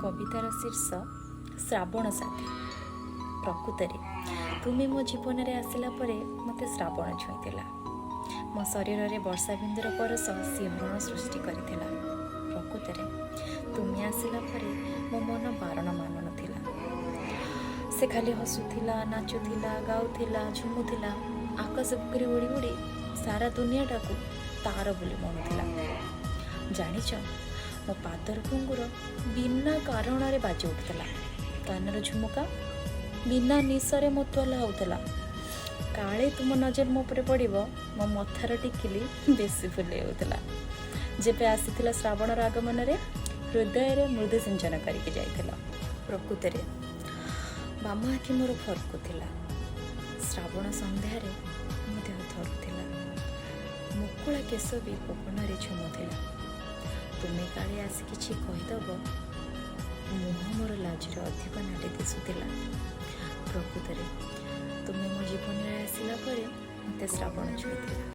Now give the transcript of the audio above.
कवितार शीर्ष श्रावण साथी। प्रकृतरे तुमे मो जीवन में आसला मत श्रावण छुईला। मो शरीर में वर्षा बिंदुर परस सिंहरण सृष्टि करथिला। प्रकृतरे तुमे आसला मो मन बारण मान नथिला। से खाली हसुथिला, नाचुथिला, गाउथिला, झुमुथिला, आकाश बुकरी उड़ी उड़ी सारा दुनियाटा को तार बोली मनुला। जानिच मो पादर घुंगुर बिना कारण बाजी उठुला। कानर झुमुका बिना निशरे मो त्वला होता। काले तुम नजर मो पर पड़ो मो मथार टिकिली बेसी फुले होता। जेबे आसीथिला श्रावणर आगमन रे हृदय रे मृदु सिंचन करके जाइथिला। प्रकृतरे बाम आखि मोर फरकुथिला। श्रावण संध्यारे मो देह थरुथिला। मुकुला केश भी पवन रे झुमुथिला। तुमे काले आसी किछि कहिदब मुह मोर लाजरे अधिक नाटी दिशुथिला। प्रकृतरे तुमे मो जीवन में आसला मते श्रावण छुईथिला।